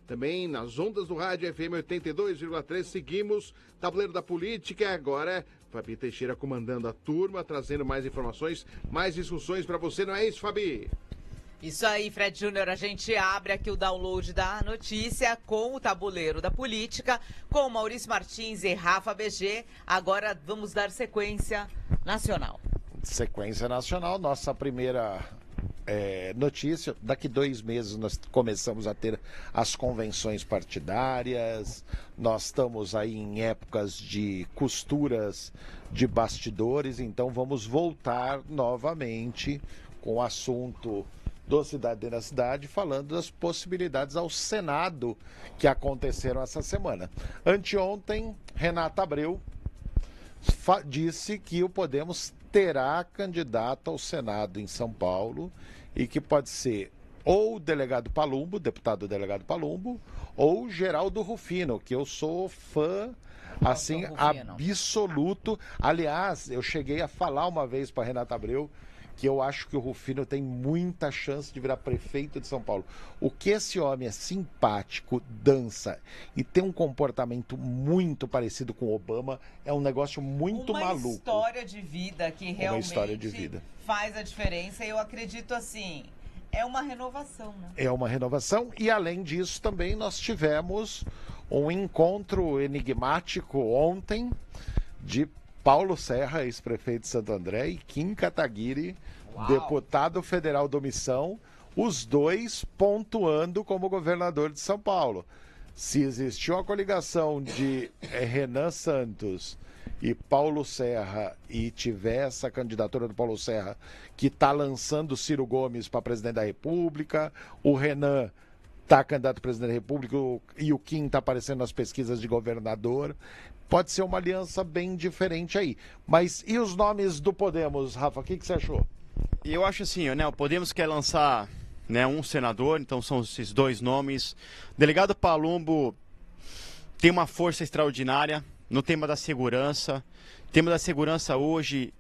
também nas ondas do rádio FM 82,3. Seguimos Tabuleiro da Política. Agora, Fabi Teixeira comandando a turma, trazendo mais informações, mais discussões para você, não é isso, Fabi? Isso aí, Fred Júnior, a gente abre aqui o download da notícia com o Tabuleiro da Política, com Maurício Martins e Rafa BG. Agora vamos dar sequência nacional. Sequência nacional, nossa primeira notícia. Daqui 2 meses nós começamos a ter as convenções partidárias, nós estamos aí em épocas de costuras de bastidores, então vamos voltar novamente com o assunto do Cidade na Cidade, falando das possibilidades ao Senado que aconteceram essa semana. Anteontem, Renata Abreu disse que o Podemos terá candidato ao Senado em São Paulo e que pode ser ou o delegado Palumbo, deputado delegado Palumbo, ou Geraldo Rufino, que eu sou fã assim absoluto. Aliás, eu cheguei a falar uma vez para Renata Abreu que eu acho que o Rufino tem muita chance de virar prefeito de São Paulo. O que esse homem é simpático, dança e tem um comportamento muito parecido com o Obama, é um negócio muito maluco. Uma história de vida que realmente vida faz a diferença. Eu acredito assim, é uma renovação, né? É uma renovação e além disso também nós tivemos um encontro enigmático ontem de Paulo Serra, ex-prefeito de Santo André, e Kim Kataguiri, deputado federal da omissão, os dois pontuando como governador de São Paulo. Se existiu uma coligação de Renan Santos e Paulo Serra, e tiver essa candidatura do Paulo Serra, que está lançando Ciro Gomes para presidente da República, o Renan está candidato a presidente da República e o Kim está aparecendo nas pesquisas de governador. Pode ser uma aliança bem diferente aí. Mas e os nomes do Podemos, Rafa? O que você achou? Eu acho assim, né, o Podemos quer lançar, né, um senador, então são esses 2 nomes. O delegado Palumbo tem uma força extraordinária no tema da segurança. O tema da segurança hoje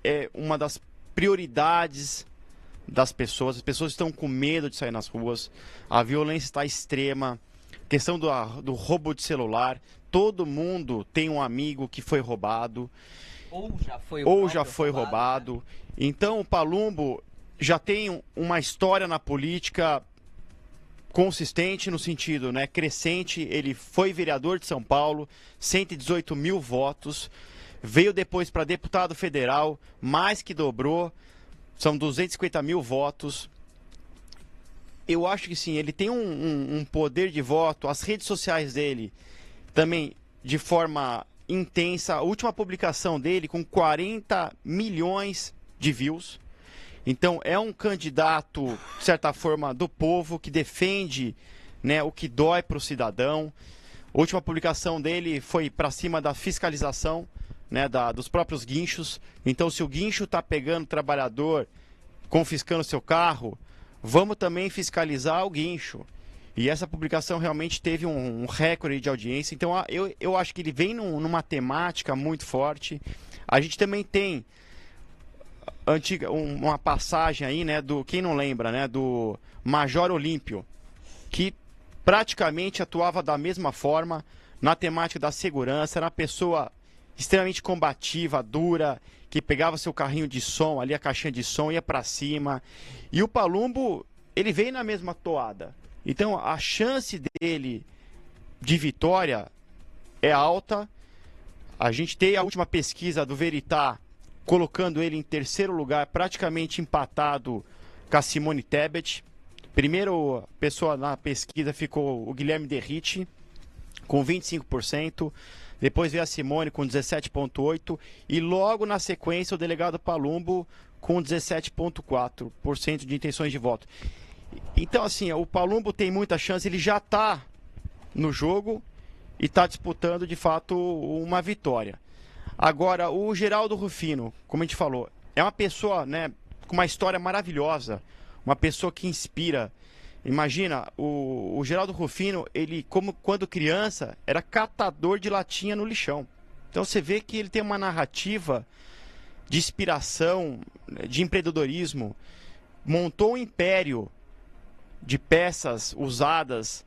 é uma das prioridades das pessoas. As pessoas estão com medo de sair nas ruas. A violência está extrema. Questão do roubo de celular. Todo mundo tem um amigo que foi roubado. Ou já foi roubado. Né? Então o Palumbo já tem uma história na política consistente no sentido, né, crescente. Ele foi vereador de São Paulo, 118 mil votos. Veio depois para deputado federal, mais que dobrou. São 250 mil votos. Eu acho que sim, ele tem um poder de voto. As redes sociais dele também de forma intensa. A última publicação dele com 40 milhões de views. Então é um candidato, de certa forma, do povo, que defende, né, o que dói para o cidadão. A última publicação dele foi para cima da fiscalização, né, dos próprios guinchos. Então, se o guincho está pegando o trabalhador, confiscando seu carro, vamos também fiscalizar o guincho. E essa publicação realmente teve um recorde de audiência. Então, eu acho que ele vem numa temática muito forte. A gente também tem uma passagem aí, né, quem não lembra, né, do Major Olímpio, que praticamente atuava da mesma forma na temática da segurança. Era uma pessoa extremamente combativa, dura, que pegava seu carrinho de som ali, a caixinha de som, ia para cima. E o Palumbo, ele veio na mesma toada. Então a chance dele de vitória é alta. A gente tem a última pesquisa do Veritá colocando ele em terceiro lugar, praticamente empatado com a Simone Tebet. Primeiro pessoa na pesquisa ficou o Guilherme Derrite, com 25%. Depois veio a Simone com 17,8%. E logo na sequência o delegado Palumbo com 17,4% de intenções de voto. Então, assim, o Palumbo tem muita chance. Ele já está no jogo e está disputando, de fato, uma vitória. Agora, o Geraldo Rufino, como a gente falou, é uma pessoa, né, com uma história maravilhosa. Uma pessoa que inspira. Imagina, o Geraldo Rufino, ele, como quando criança, era catador de latinha no lixão. Então você vê que ele tem uma narrativa de inspiração, de empreendedorismo. Montou um império de peças usadas,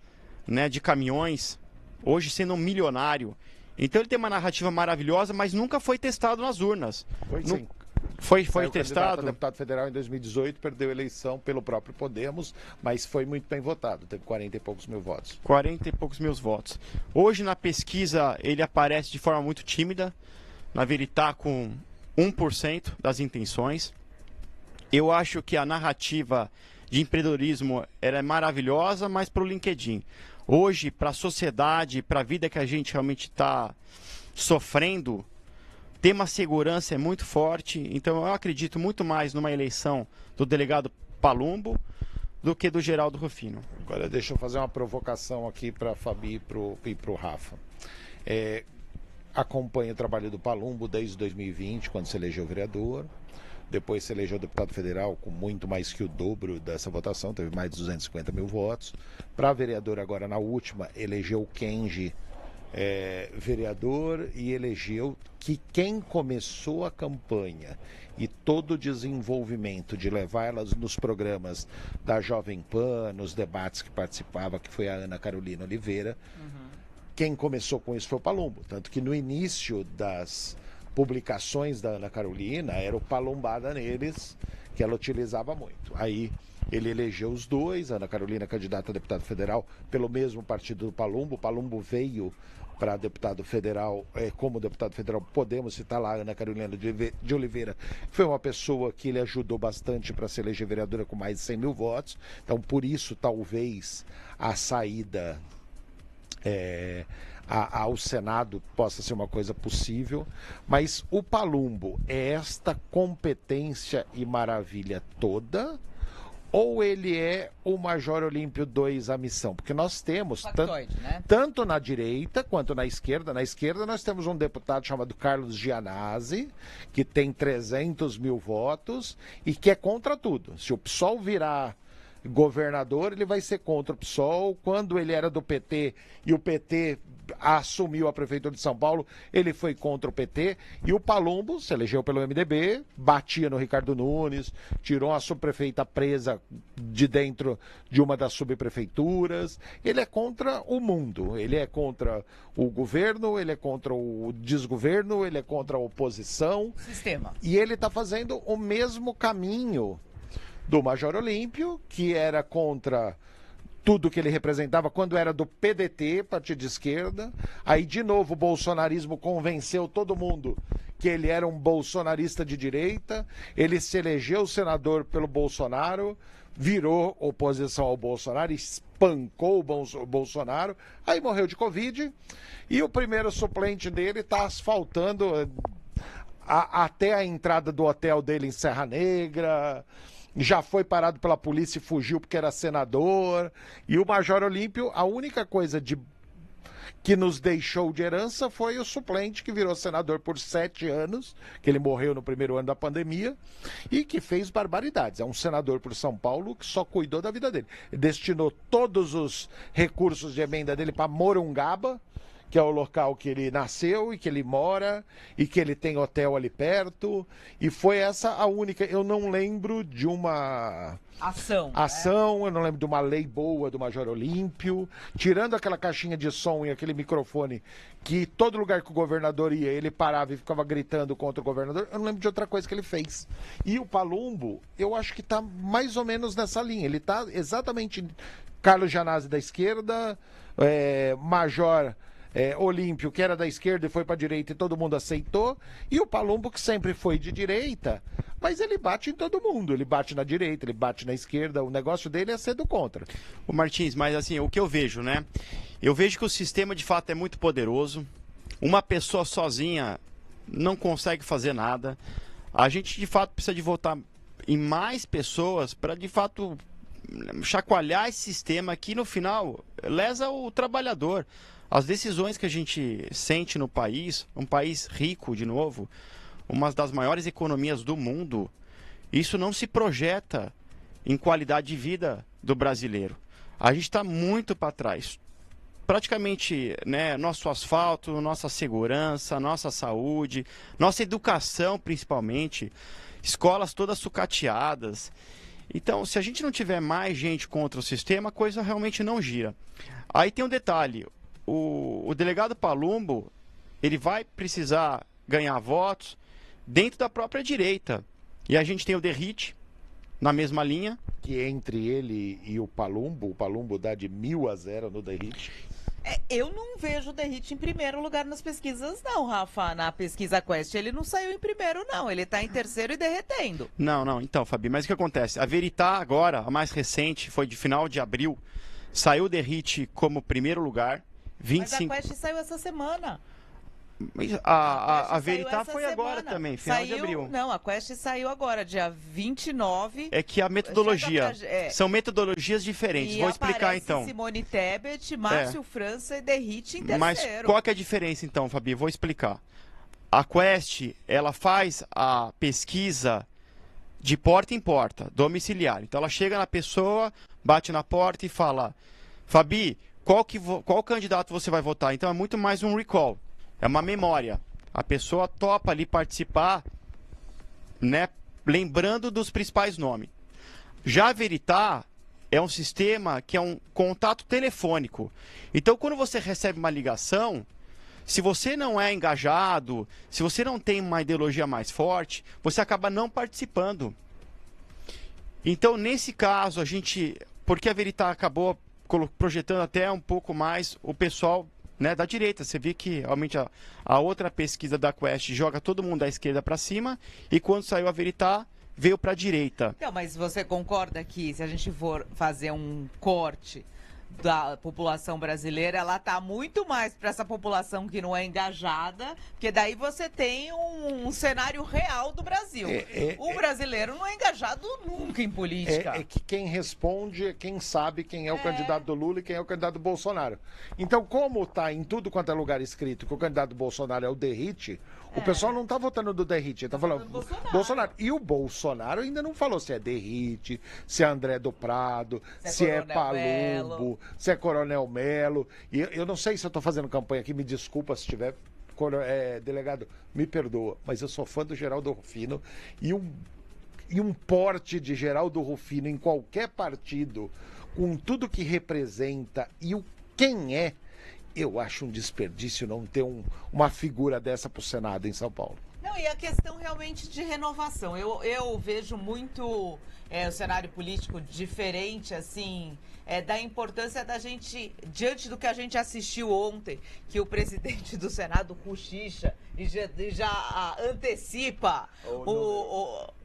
né, de caminhões, hoje sendo um milionário. Então ele tem uma narrativa maravilhosa, mas nunca foi testado nas urnas. Foi sim. Foi Saiu testado? candidato a deputado federal em 2018, perdeu a eleição pelo próprio Podemos, mas foi muito bem votado, teve 40 e poucos mil votos. 40 e poucos mil votos. Hoje na pesquisa ele aparece de forma muito tímida, na verdade ele está com 1% das intenções. Eu acho que a narrativa de empreendedorismo era maravilhosa, mas para o LinkedIn. Hoje, para a sociedade, para a vida que a gente realmente está sofrendo, ter uma segurança é muito forte. Então eu acredito muito mais numa eleição do delegado Palumbo do que do Geraldo Rufino. Agora deixa eu fazer uma provocação aqui para a Fabi e para o Rafa. Acompanho o trabalho do Palumbo desde 2020, quando se elegeu vereador. Depois se elegeu deputado federal com muito mais que o dobro dessa votação, teve mais de 250 mil votos. Para vereador agora na última, elegeu o Kenji vereador e elegeu que quem começou a campanha e todo o desenvolvimento de levar elas nos programas da Jovem Pan, nos debates que participava, que foi a Ana Carolina Oliveira, quem começou com isso foi o Palumbo. Tanto que no início das publicações da Ana Carolina, era o palumbada neles, que ela utilizava muito. Aí ele elegeu os dois, a Ana Carolina candidata a deputado federal pelo mesmo partido do Palumbo. O Palumbo veio para deputado federal, como deputado federal, podemos citar lá a Ana Carolina de Oliveira, foi uma pessoa que ele ajudou bastante para se eleger vereadora com mais de 100 mil votos, então por isso talvez a saída ao Senado possa ser uma coisa possível, mas o Palumbo é esta competência e maravilha toda, ou ele é o Major Olímpio 2 a missão? Porque nós temos, tanto na direita quanto na esquerda. Na esquerda nós temos um deputado chamado Carlos Gianazzi, que tem 300 mil votos e que é contra tudo. Se o PSOL virar governador, ele vai ser contra o PSOL. Quando ele era do PT e o PT assumiu a prefeitura de São Paulo, ele foi contra o PT. E o Palumbo se elegeu pelo MDB, batia no Ricardo Nunes, tirou a subprefeita presa de dentro de uma das subprefeituras. Ele é contra o mundo, ele é contra o governo, ele é contra o desgoverno, ele é contra a oposição. Sistema. E ele está fazendo o mesmo caminho do Major Olímpio, que era contra tudo que ele representava quando era do PDT, partido de esquerda. Aí, de novo, o bolsonarismo convenceu todo mundo que ele era um bolsonarista de direita. Ele se elegeu senador pelo Bolsonaro, virou oposição ao Bolsonaro, espancou o Bolsonaro, aí morreu de Covid. E o primeiro suplente dele está asfaltando até a entrada do hotel dele em Serra Negra. Já foi parado pela polícia e fugiu porque era senador. E o Major Olímpio, a única coisa que nos deixou de herança foi o suplente, que virou senador por 7 anos, que ele morreu no primeiro ano da pandemia, e que fez barbaridades. É um senador por São Paulo que só cuidou da vida dele. Ele destinou todos os recursos de emenda dele para Morungaba, que é o local que ele nasceu e que ele mora e que ele tem hotel ali perto. E foi essa a única. Eu não lembro de uma ação, eu não lembro de uma lei boa do Major Olímpio, tirando aquela caixinha de som e aquele microfone que todo lugar que o governador ia, ele parava e ficava gritando contra o governador. Eu não lembro de outra coisa que ele fez. E o Palumbo, eu acho que está mais ou menos nessa linha. Ele está exatamente Carlos Gianazzi da esquerda, Major Olímpio, que era da esquerda e foi para a direita e todo mundo aceitou, e o Palumbo, que sempre foi de direita, mas ele bate em todo mundo, ele bate na direita, ele bate na esquerda, o negócio dele é ser do contra. Ô Martins, mas assim, o que eu vejo, né? Eu vejo que o sistema de fato é muito poderoso, uma pessoa sozinha não consegue fazer nada, a gente de fato precisa de votar em mais pessoas para de fato chacoalhar esse sistema que no final lesa o trabalhador. As decisões que a gente sente no país, um país rico, de novo, uma das maiores economias do mundo, isso não se projeta em qualidade de vida do brasileiro. A gente está muito para trás. Praticamente, né, nosso asfalto, nossa segurança, nossa saúde, nossa educação principalmente, escolas todas sucateadas. Então, se a gente não tiver mais gente contra o sistema, a coisa realmente não gira. Aí tem um detalhe, o delegado Palumbo, ele vai precisar ganhar votos dentro da própria direita. E a gente tem o Derrite na mesma linha. Que entre ele e o Palumbo dá de 1.000-0 no Derrite. Eu não vejo o Derrite em primeiro lugar nas pesquisas, não, Rafa. Na pesquisa Quest, ele não saiu em primeiro, não. Ele tá em terceiro e derretendo. Não. Então, Fabi, mas o que acontece? A Veritá agora, a mais recente, foi de final de abril, saiu o Derrite como primeiro lugar. 25... Mas a Quest saiu essa semana. A Veritá foi agora também, final de abril. Não, a Quest saiu agora, dia 29. É que a metodologia, são metodologias diferentes. Vou explicar então. Simone Tebet, Márcio França e Derrite em terceiro. Mas qual que é a diferença então, Fabi? Vou explicar. A Quest, ela faz a pesquisa de porta em porta, domiciliar. Então ela chega na pessoa, bate na porta e fala: Fabi, qual candidato você vai votar? Então é muito mais um recall. É uma memória. A pessoa topa ali participar, né, lembrando dos principais nomes. Já a Veritá é um sistema que é um contato telefônico. Então, quando você recebe uma ligação, se você não é engajado, se você não tem uma ideologia mais forte, você acaba não participando. Então, nesse caso, porque a Veritá acabou projetando até um pouco mais o pessoal, né, da direita. Você vê que realmente a outra pesquisa da Quest joga todo mundo da esquerda para cima, e quando saiu a Veritá, veio para a direita. Não, mas você concorda que se a gente for fazer um corte da população brasileira, ela tá muito mais para essa população que não é engajada, porque daí você tem um cenário real do Brasil. O brasileiro não é engajado nunca em política. É que quem responde é quem sabe quem é o candidato do Lula e quem é o candidato do Bolsonaro. Então, como tá em tudo quanto é lugar escrito que o candidato do Bolsonaro é o Derrite, o pessoal não tá votando do Derrite, ele tá falando Bolsonaro. E o Bolsonaro ainda não falou se é Derrite, se é André do Prado, se é Palumbo, se é Coronel Melo. E eu não sei se eu tô fazendo campanha aqui, me desculpa se tiver, delegado, me perdoa, mas eu sou fã do Geraldo Rufino, e um porte de Geraldo Rufino em qualquer partido, com tudo que representa e quem é, eu acho um desperdício não ter uma figura dessa pro Senado em São Paulo. Não, e a questão realmente de renovação. Eu vejo muito o cenário político diferente, assim, da importância da gente, diante do que a gente assistiu ontem, que o presidente do Senado cochicha e já antecipa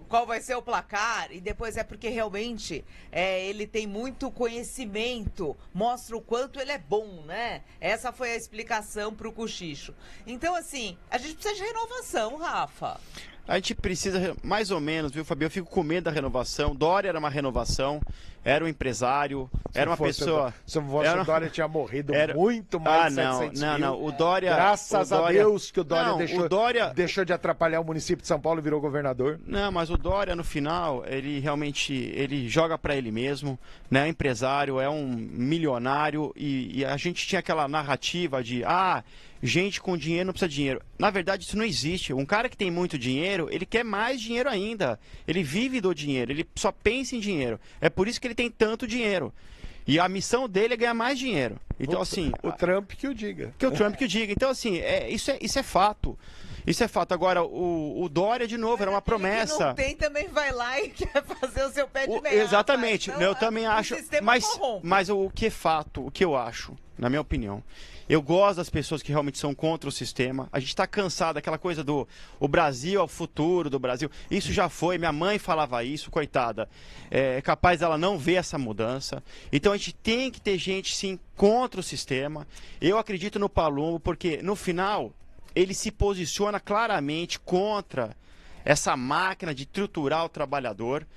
qual vai ser o placar, e depois é porque realmente ele tem muito conhecimento, mostra o quanto ele é bom, né? Essa foi a explicação para o cochicho. Então, assim, a gente precisa de renovação, Rafa. A gente precisa, mais ou menos, viu, Fabio? Eu fico com medo da renovação. Dória era uma renovação, era um empresário, era uma pessoa... Se o Dória tinha morrido muito mais de 700 mil. Não, o Dória... Graças a Deus que o Dória deixou de atrapalhar o município de São Paulo e virou governador. Não, mas o Dória, no final, ele realmente joga para ele mesmo, né? É um empresário, é um milionário, e a gente tinha aquela narrativa de... gente com dinheiro não precisa de dinheiro. Na verdade, isso não existe. Um cara que tem muito dinheiro, ele quer mais dinheiro ainda. Ele vive do dinheiro, ele só pensa em dinheiro. É por isso que ele tem tanto dinheiro. E a missão dele é ganhar mais dinheiro. Então, assim... O Trump que o diga. Que o Trump que o diga. Então, assim, isso é fato. Isso é fato. Agora, o Dória, de novo, era uma promessa. Quem não tem também vai lá e quer fazer o seu pé de meia. Exatamente. Então, eu também acho. Mas o que é fato, o que eu acho, na minha opinião, eu gosto das pessoas que realmente são contra o sistema. A gente está cansado daquela coisa do o Brasil é o futuro do Brasil. Isso já foi, minha mãe falava isso, coitada. É capaz dela não ver essa mudança. Então a gente tem que ter gente, sim, contra o sistema. Eu acredito no Palumbo, porque no final ele se posiciona claramente contra essa máquina de triturar o trabalhador.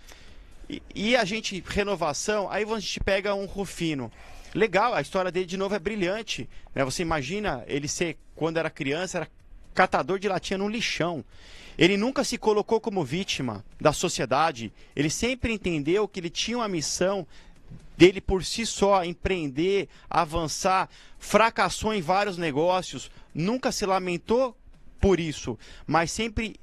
E a gente, renovação, aí a gente pega um Rufino. Legal, a história dele de novo é brilhante, né? Você imagina ele ser, quando era criança, era catador de latinha no lixão. Ele nunca se colocou como vítima da sociedade. Ele sempre entendeu que ele tinha uma missão dele por si só, empreender, avançar, fracassou em vários negócios, nunca se lamentou por isso, mas sempre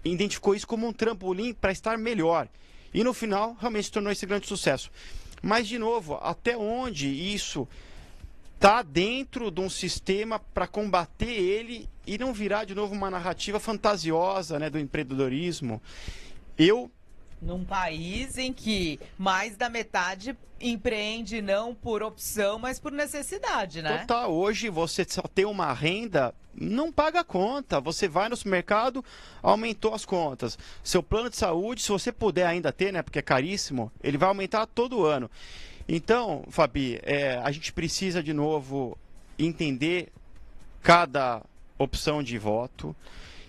identificou isso como um trampolim para estar melhor. E no final, realmente se tornou esse grande sucesso. Mas, de novo, até onde isso está dentro de um sistema para combater ele e não virar de novo uma narrativa fantasiosa, né, do empreendedorismo? Num país em que mais da metade empreende não por opção, mas por necessidade, né? Total, hoje você só tem uma renda, não paga a conta. Você vai no supermercado, aumentou as contas. Seu plano de saúde, se você puder ainda ter, né, porque é caríssimo, ele vai aumentar todo ano. Então, Fabi, a gente precisa de novo entender cada opção de voto,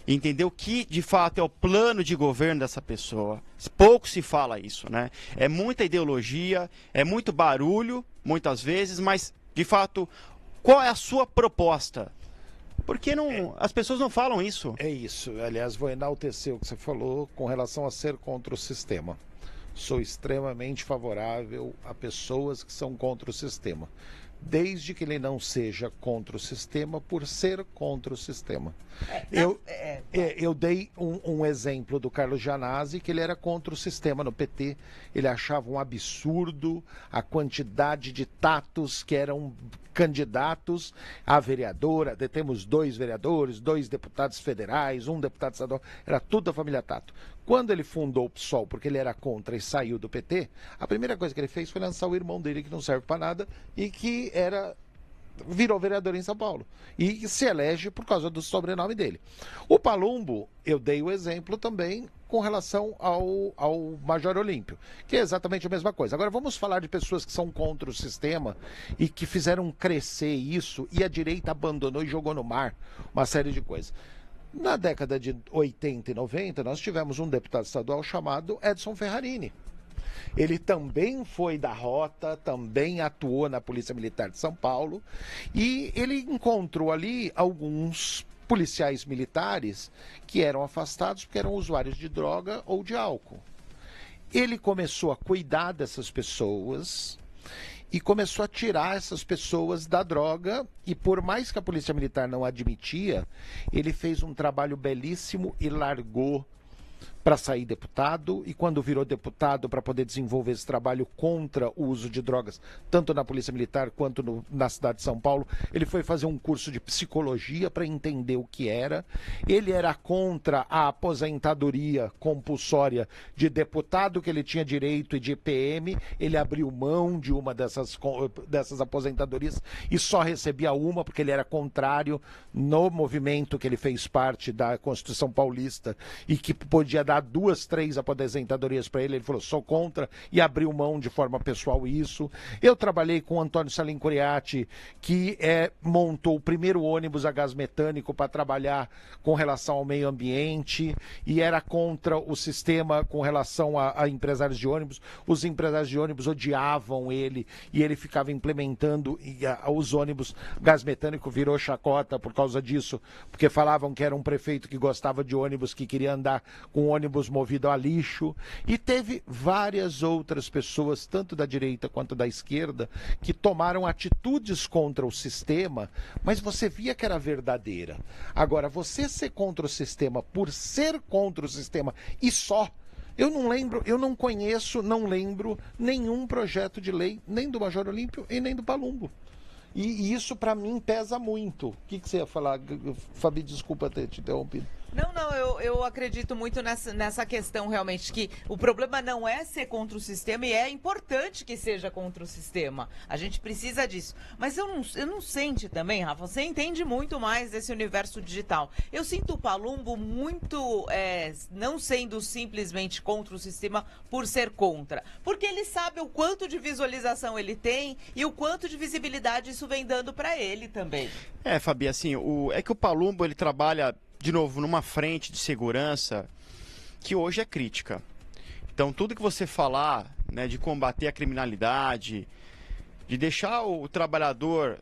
entender o que de fato é o plano de governo dessa pessoa. Pouco se fala isso, né? É muita ideologia, é muito barulho, muitas vezes, mas de fato, qual é a sua proposta? Porque as pessoas não falam isso. É isso. Aliás, vou enaltecer o que você falou com relação a ser contra o sistema. Sou extremamente favorável a pessoas que são contra o sistema, desde que ele não seja contra o sistema por ser contra o sistema. Eu dei um exemplo do Carlos Gianazzi, que ele era contra o sistema no PT. Ele achava um absurdo a quantidade de tatos que eram candidatos a vereadora. Temos 2 vereadores, 2 deputados federais, 1 deputado estadual, era tudo da família Tato. Quando ele fundou o PSOL, porque ele era contra e saiu do PT, a primeira coisa que ele fez foi lançar o irmão dele, que não serve para nada, e que virou vereador em São Paulo. E se elege por causa do sobrenome dele. O Palumbo, eu dei o exemplo também com relação ao Major Olímpio, que é exatamente a mesma coisa. Agora vamos falar de pessoas que são contra o sistema e que fizeram crescer isso, e a direita abandonou e jogou no mar uma série de coisas. Na década de 80 e 90, nós tivemos um deputado estadual chamado Edson Ferrarini. Ele também foi da Rota, também atuou na Polícia Militar de São Paulo, e ele encontrou ali alguns policiais militares que eram afastados porque eram usuários de droga ou de álcool. Ele começou a cuidar dessas pessoas e começou a tirar essas pessoas da droga, e por mais que a Polícia Militar não admitia, ele fez um trabalho belíssimo e largou para sair deputado, e quando virou deputado, para poder desenvolver esse trabalho contra o uso de drogas, tanto na Polícia Militar quanto na cidade de São Paulo, ele foi fazer um curso de psicologia para entender o que era. Ele era contra a aposentadoria compulsória de deputado, que ele tinha direito, e de PM. Ele abriu mão de uma dessas aposentadorias e só recebia uma, porque ele era contrário no movimento que ele fez parte da Constituição Paulista, e que podia dar 2, 3 aposentadorias para ele. Ele falou, sou contra, e abriu mão de forma pessoal isso. Eu trabalhei com o Antônio Salim Curiati, que montou o primeiro ônibus a gás metânico para trabalhar com relação ao meio ambiente, e era contra o sistema com relação a empresários de ônibus. Os empresários de ônibus odiavam ele, e ele ficava implementando, e os ônibus gás metânico virou chacota por causa disso, porque falavam que era um prefeito que gostava de ônibus, que queria andar com ônibus movido a lixo. E teve várias outras pessoas, tanto da direita quanto da esquerda, que tomaram atitudes contra o sistema, mas você via que era verdadeira. Agora, você ser contra o sistema por ser contra o sistema e só, eu não lembro nenhum projeto de lei, nem do Major Olímpio e nem do Palumbo. E isso, para mim, pesa muito. O que você ia falar, Fabi? Desculpa ter te interrompido. Não, eu acredito muito nessa questão, realmente, que o problema não é ser contra o sistema, e é importante que seja contra o sistema. A gente precisa disso. Mas eu não sente também, Rafa, você entende muito mais desse universo digital. Eu sinto o Palumbo muito, não sendo simplesmente contra o sistema por ser contra. Porque ele sabe o quanto de visualização ele tem e o quanto de visibilidade isso vem dando para ele também. Fabi, assim, é que o Palumbo, ele trabalha, de novo, numa frente de segurança que hoje é crítica. Então, tudo que você falar, né, de combater a criminalidade, de deixar o trabalhador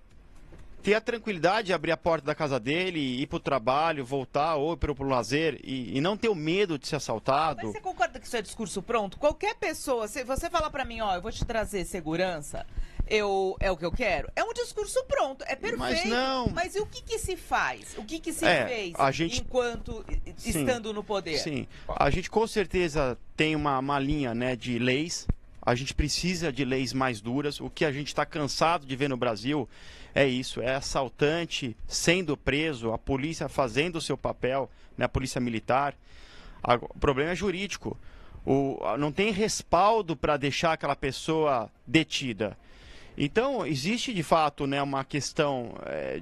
ter a tranquilidade de abrir a porta da casa dele, ir para o trabalho, voltar, ou para o lazer, e não ter o medo de ser assaltado. Mas você concorda que isso é discurso pronto? Qualquer pessoa, se você falar para mim, eu vou te trazer segurança, é o que eu quero. É um discurso pronto, é perfeito. Mas não. Mas e o que se faz? O que se fez enquanto estando no poder? Sim, a gente com certeza tem uma linha, né, de leis. A gente precisa de leis mais duras. O que a gente está cansado de ver no Brasil é isso, é assaltante sendo preso, a polícia fazendo o seu papel, né, a polícia militar. O problema é jurídico. Não tem respaldo para deixar aquela pessoa detida. Então, existe de fato, né, uma questão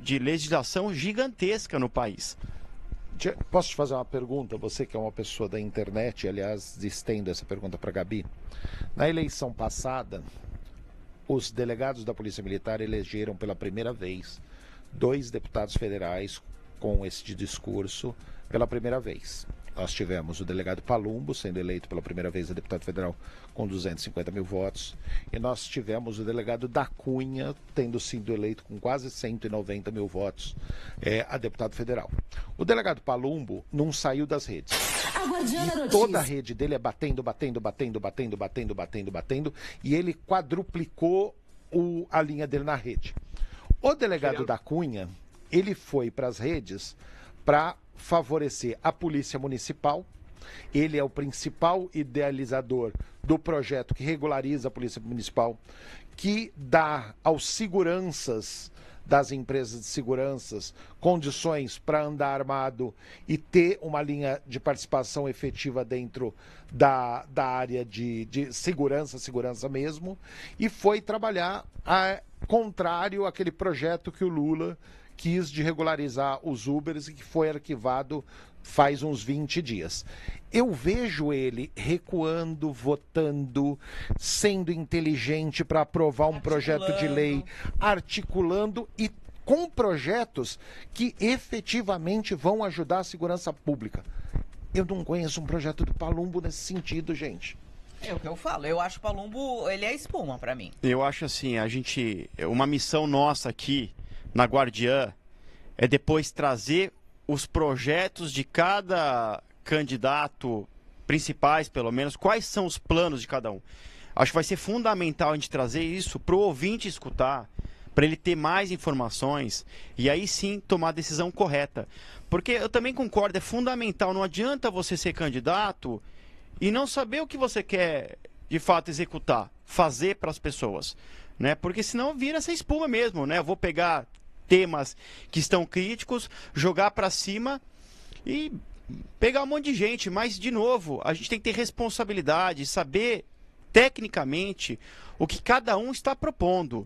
de legislação gigantesca no país. Posso te fazer uma pergunta? Você que é uma pessoa da internet, aliás, estendo essa pergunta para a Gabi. Na eleição passada, os delegados da Polícia Militar elegeram pela primeira vez 2 deputados federais com este discurso pela primeira vez. Nós tivemos o delegado Palumbo sendo eleito pela primeira vez a deputado federal com 250 mil votos. E nós tivemos o delegado da Cunha tendo sido eleito com quase 190 mil votos a deputado federal. O delegado Palumbo não saiu das redes. E toda a rede dele é batendo. E ele quadruplicou a linha dele na rede. O delegado da Cunha, ele foi para as redes para favorecer a Polícia Municipal. Ele é o principal idealizador do projeto que regulariza a Polícia Municipal, que dá aos seguranças das empresas de seguranças condições para andar armado e ter uma linha de participação efetiva dentro da área de segurança mesmo, e foi trabalhar contrário àquele projeto que o Lula quis de regularizar os Ubers e que foi arquivado faz uns 20 dias. Eu vejo ele recuando, votando, sendo inteligente para aprovar um projeto de lei, articulando e com projetos que efetivamente vão ajudar a segurança pública. Eu não conheço um projeto do Palumbo nesse sentido, gente. É o que eu falo. Eu acho o Palumbo, ele é espuma para mim. Eu acho assim, uma missão nossa aqui na Guardiã é depois trazer os projetos de cada candidato, principais pelo menos, quais são os planos de cada um. Acho que vai ser fundamental a gente trazer isso para o ouvinte escutar, para ele ter mais informações e aí sim tomar a decisão correta. Porque eu também concordo, é fundamental, não adianta você ser candidato e não saber o que você quer de fato executar, fazer para as pessoas, né? Porque senão vira essa espuma mesmo, né? Eu vou pegar temas que estão críticos, jogar para cima e pegar um monte de gente, mas de novo, a gente tem que ter responsabilidade, saber tecnicamente o que cada um está propondo.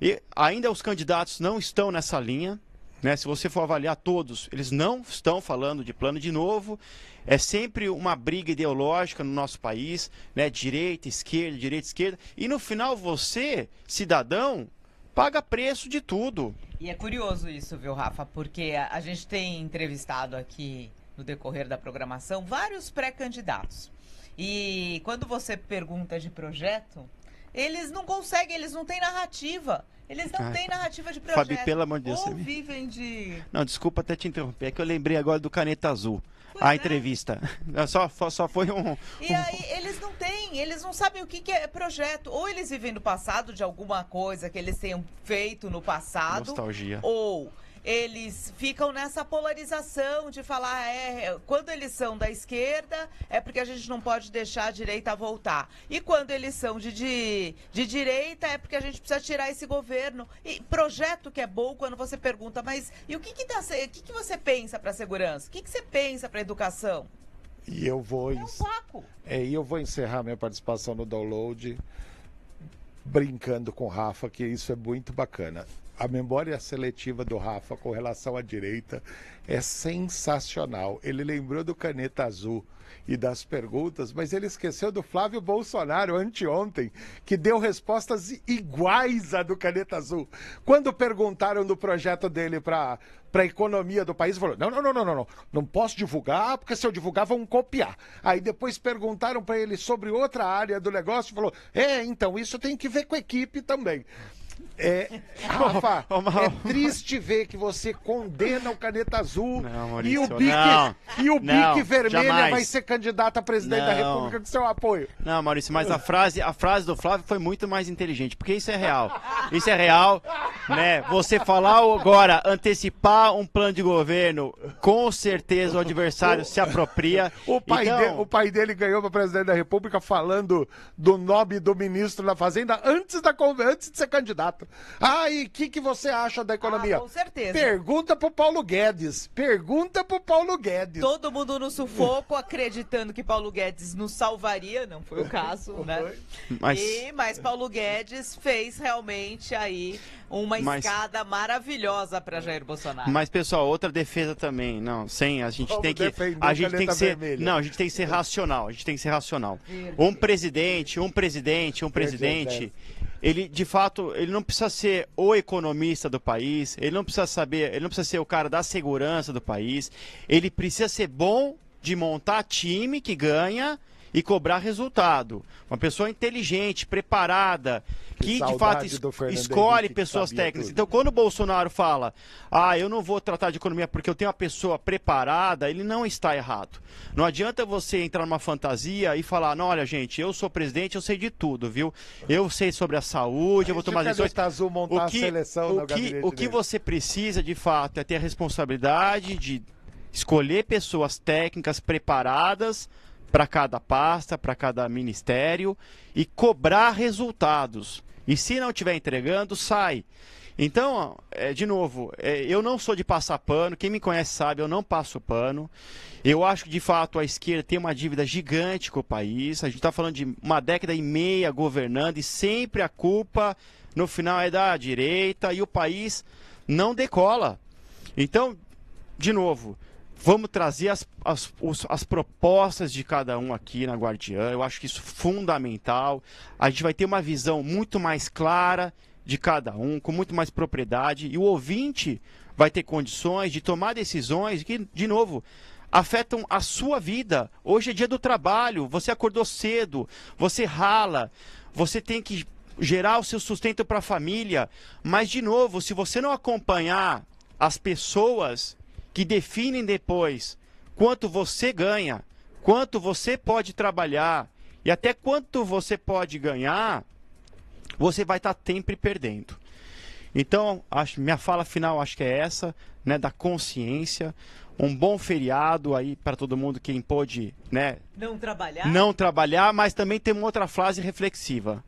E ainda os candidatos não estão nessa linha, né? Se você for avaliar todos, eles não estão falando de plano de novo. É sempre uma briga ideológica no nosso país, né? Direita, esquerda. E no final você, cidadão, paga preço de tudo. E é curioso isso, viu, Rafa? Porque a gente tem entrevistado aqui no decorrer da programação vários pré-candidatos. E quando você pergunta de projeto, eles não conseguem, eles não têm narrativa. Eles não têm narrativa de projeto. Fabi, pelo amor de Deus. Ou vivem de... Não, desculpa até te interromper, é que eu lembrei agora do Caneta Azul. A entrevista. Só foi E aí eles não sabem o que é projeto. Ou eles vivem no passado de alguma coisa que eles tenham feito no passado. Nostalgia. Ou eles ficam nessa polarização de falar, quando eles são da esquerda, é porque a gente não pode deixar a direita voltar. E quando eles são de direita, é porque a gente precisa tirar esse governo. E projeto que é bom quando você pergunta, mas e o que você pensa para a segurança? O que você pensa para a educação? E eu vou... É um saco. E eu vou encerrar minha participação no Download brincando com o Rafa, que isso é muito bacana. A memória seletiva do Rafa com relação à direita é sensacional. Ele lembrou do Caneta Azul e das perguntas, mas ele esqueceu do Flávio Bolsonaro anteontem, que deu respostas iguais à do Caneta Azul. Quando perguntaram do projeto dele para a economia do país, ele falou, não posso divulgar, porque se eu divulgar vão copiar. Aí depois perguntaram para ele sobre outra área do negócio e falou, então isso tem que ver com a equipe também. Rafa, é triste ver que você condena o Caneta Azul Não, e Maurício, o Bic, não. e o Não, Bic Vermelha jamais. vai ser candidato a presidente da Não. República com seu apoio. Não, Maurício, mas a frase do Flávio foi muito mais inteligente, porque isso é real. Isso é real, né? Você falar agora, antecipar um plano de governo, com certeza o adversário se apropria. O Então, pai dele ganhou para presidente da República falando do nome do ministro da Fazenda antes de ser candidato. Ah, e o que você acha da economia? Com certeza. Pergunta pro Paulo Guedes. Todo mundo no sufoco, acreditando que Paulo Guedes nos salvaria, não foi o caso, né? Mas Paulo Guedes fez realmente aí uma escada maravilhosa para Jair Bolsonaro. Mas, pessoal, outra defesa também, não, sem, a gente Vamos tem que defender a o gente tem que Caneta ser, Vermelha. não, a gente tem que ser racional, Um presidente, ele de fato, ele não precisa ser o economista do país, ele não precisa ser o cara da segurança do país, ele precisa ser bom de montar time que ganha e cobrar resultado. Uma pessoa inteligente, preparada, que de fato escolhe Henrique, pessoas sabia técnicas. tudo. Então, quando o Bolsonaro fala, eu não vou tratar de economia porque eu tenho uma pessoa preparada, ele não está errado. Não adianta você entrar numa fantasia e falar, não, olha, gente, eu sou presidente, eu sei de tudo, viu? Eu sei sobre a saúde, eu vou tomar decisões. Azul montar a seleção no gabinete O que dele. você precisa, de fato, é ter a responsabilidade de escolher pessoas técnicas preparadas para cada pasta, para cada ministério e cobrar resultados. E se não estiver entregando, sai. Então, de novo, eu não sou de passar pano, quem me conhece sabe, eu não passo pano. Eu acho que, de fato, a esquerda tem uma dívida gigante com o país. A gente está falando de uma década e meia governando e sempre a culpa, no final, é da direita e o país não decola. Então, de novo, vamos trazer as propostas de cada um aqui na Guardiã. Eu acho que isso é fundamental. A gente vai ter uma visão muito mais clara de cada um, com muito mais propriedade. E o ouvinte vai ter condições de tomar decisões que, de novo, afetam a sua vida. Hoje é dia do trabalho, você acordou cedo, você rala, você tem que gerar o seu sustento para a família. Mas, de novo, se você não acompanhar as pessoas que definem depois quanto você ganha, quanto você pode trabalhar e até quanto você pode ganhar, você vai estar sempre perdendo. Então, minha fala final acho que é essa, né, da consciência. Um bom feriado aí para todo mundo, quem pôde, né, não trabalhar, mas também tem uma outra frase reflexiva.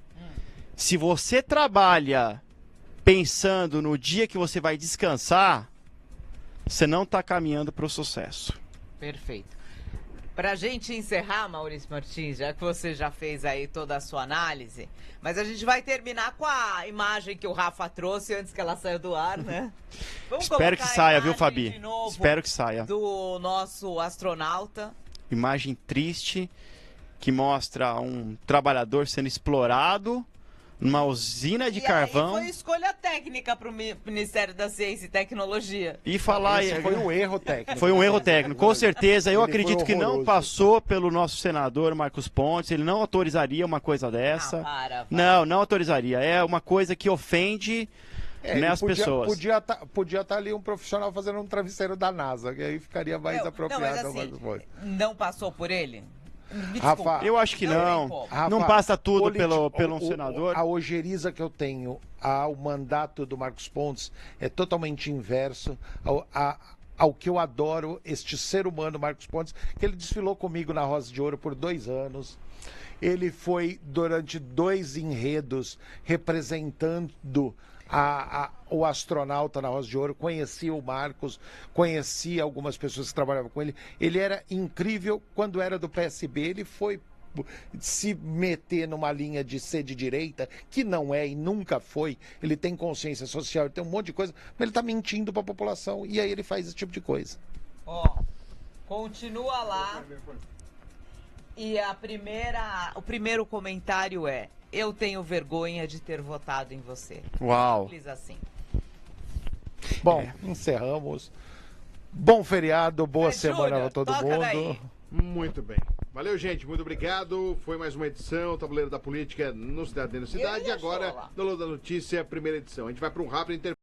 Se você trabalha pensando no dia que você vai descansar, você não está caminhando para o sucesso. Perfeito. Para a gente encerrar, Maurício Martins, já que você já fez aí toda a sua análise, mas a gente vai terminar com a imagem que o Rafa trouxe antes que ela saia do ar, né? Vamos Espero que colocar a saia, viu, imagem Fabi? de novo Espero que saia. do nosso astronauta. Imagem triste que mostra um trabalhador sendo explorado numa usina de carvão. Aí foi escolha técnica para o Ministério da Ciência e Tecnologia. E falar Esse foi um erro técnico. Foi um erro técnico, com certeza. Eu Ele foi acredito que não horroroso. passou pelo nosso senador Marcos Pontes. Ele não autorizaria uma coisa dessa. Para. Não autorizaria. É uma coisa que ofende, né, as pessoas. Podia estar ali um profissional fazendo um travesseiro da NASA, que aí ficaria mais apropriado. Não, mas assim, não passou por ele? Me Rafa, desculpa. Eu acho que não. tem como. Rafa, Não passa tudo pelo um senador. A ojeriza que eu tenho ao mandato do Marcos Pontes é totalmente inverso ao que eu adoro, este ser humano, Marcos Pontes, que ele desfilou comigo na Rosa de Ouro por 2 anos. Ele foi, durante 2 enredos, representando o astronauta na Rosa de Ouro, conhecia o Marcos, conhecia algumas pessoas que trabalhavam com ele. Ele era incrível quando era do PSB, ele foi se meter numa linha de ser de direita, que não é e nunca foi. Ele tem consciência social, ele tem um monte de coisa, mas ele está mentindo para a população e aí ele faz esse tipo de coisa. Ó, continua lá. E o primeiro comentário é: eu tenho vergonha de ter votado em você. Uau. Simples assim. Bom, encerramos. Bom feriado, boa Fred semana Júnior, para todo toca mundo. daí. Muito bem. Valeu, gente. Muito obrigado. Foi mais uma edição, Tabuleiro da Política no Cidade Dentro da Cidade. E agora, no Lula da Notícia, primeira edição. A gente vai para um rápido intervalo.